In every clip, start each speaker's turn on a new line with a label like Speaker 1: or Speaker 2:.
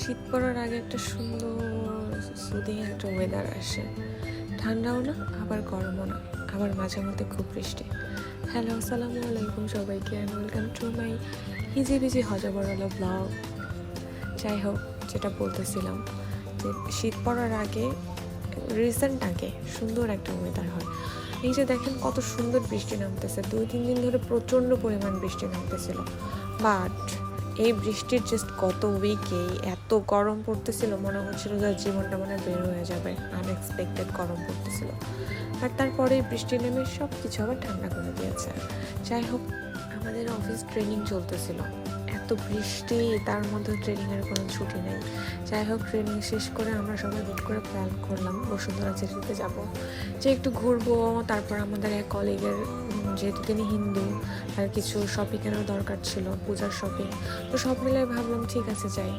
Speaker 1: শীত পড়ার আগে একটা সুন্দর সুদিং একটা ওয়েদার আসে, ঠান্ডাও না আবার গরমও না, আবার মাঝে মধ্যে খুব বৃষ্টি। হ্যালো, আসসালামু আলাইকুম সবাইকে, and welcome to my Hiji Biji Hajabarala blog. যাই হোক, যেটা বলতেছিলাম যে শীত পড়ার আগে, রিসেন্ট আগে সুন্দর একটা ওয়েদার হয়। এই যে দেখেন কত সুন্দর বৃষ্টি নামতেছে, 2-3 দিন ধরে প্রচণ্ড পরিমাণ বৃষ্টি নামতেছিল। বাট এই বৃষ্টির জাস্ট গত উইকেই এত গরম পড়তেছিল, মনে হচ্ছিল যে জীবনটা মানে বের হয়ে যাবে, আনএক্সপেক্টেড গরম পড়তেছিল। আর তারপরে বৃষ্টি নেমে সব কিছু আবার ঠান্ডা করে দিয়েছে। যাই হোক, আমাদের অফিস ট্রেনিং চলতেছিল, এত বৃষ্টি, তার মধ্যে ট্রেনিংয়ের কোনো ছুটি নেই। যাই হোক, ট্রেনিং শেষ করে আমরা সবাই হুট করে প্ল্যান করলাম বসুন্ধরা সিটিতে যাব, যে একটু ঘুরবো। তারপর আমাদের এক কলিগের, যেহেতু তিনি হিন্দু, আর কিছু শপিংয়েরও দরকার ছিল, পূজার শপিং, তো সব মিলে ভাবলাম ঠিক আছে যাই।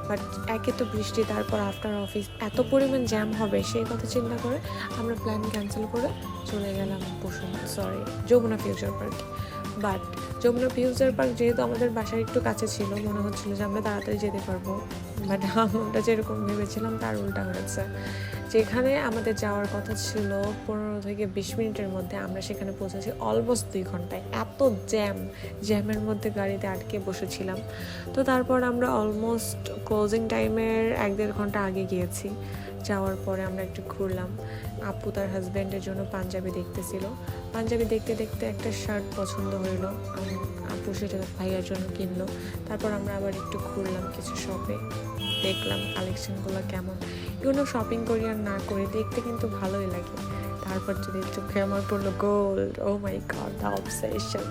Speaker 1: বাট একে তো বৃষ্টি, তারপর আফটার অফিস এত পরিমাণ জ্যাম হবে, সেই কথা চিন্তা করে আমরা প্ল্যান ক্যান্সেল করে চলে গেলাম যমুনা ফিউচার পার্কে। বাট যমুনা ফিউচার পার্ক যেহেতু আমাদের বাসার একটু কাছে ছিল, মনে হচ্ছিল যে আমরা তাড়াতাড়ি যেতে পারবো। বাট আমরা যেরকম ভেবেছিলাম তার উল্টা হয়েছে। যেখানে আমাদের যাওয়ার কথা ছিল 15 থেকে 20 মিনিটের মধ্যে, আমরা সেখানে পৌঁছেছি অলমোস্ট 2 ঘন্টায়। এত জ্যামের মধ্যে গাড়িতে আটকে বসেছিলাম। তো তারপর আমরা অলমোস্ট ক্লোজিং টাইমের 1-1.5 ঘন্টা আগে গিয়েছি। যাওয়ার পরে আমরা একটু ঘুরলাম। আপু তার হাজব্যান্ডের জন্য পাঞ্জাবি দেখতেছিল। পাঞ্জাবি দেখতে দেখতে একটা শার্ট পছন্দ হইলো, আপু সেটা ভাইয়ার জন্য কিনলো। তারপর আমরা আবার একটু ঘুরলাম কিছু শপে, দেখলাম কালেকশনগুলো কেমন। এগুলো শপিং করি আর না করে দেখতে কিন্তু ভালোই লাগে। তারপর যদি চোখে আমার পড়লো gold, oh my god, the obsession.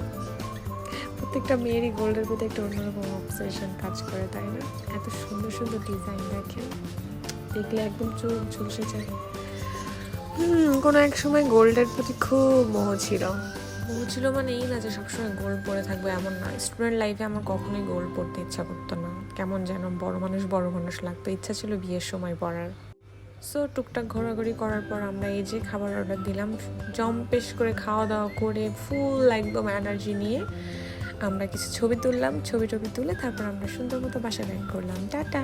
Speaker 1: প্রত্যেকটা মেয়েরই গোল্ডের প্রতি একটা অন্যরকম অবসেশন কাজ করে, তাই না? এত সুন্দর সুন্দর ডিজাইন দেখেন, দেখলে একদম চোখ ঝলসে যায়। কোনো এক সময় গোল্ডের প্রতি খুব মোহ ছিল মানে এই না যে সবসময় গোল্ড পরে থাকবো, এমন না। স্টুডেন্ট লাইফে আমার কখনোই গোল্ড পরতে ইচ্ছা করতো না, কেমন যেন বড় মানুষ লাগতো, ইচ্ছা ছিল বিয়ের সময় পরার। সো টুকটাক ঘোরাঘুরি করার পর আমরা এই যে খাবার অর্ডার দিলাম, জম্পেশ করে খাওয়া দাওয়া করে ফুল একদম এনার্জি নিয়ে আমরা কিছু ছবি তুললাম। ছবি তুলে তারপর আমরা সুন্দর মতো বাসা ব্যাক করলাম। টাটা।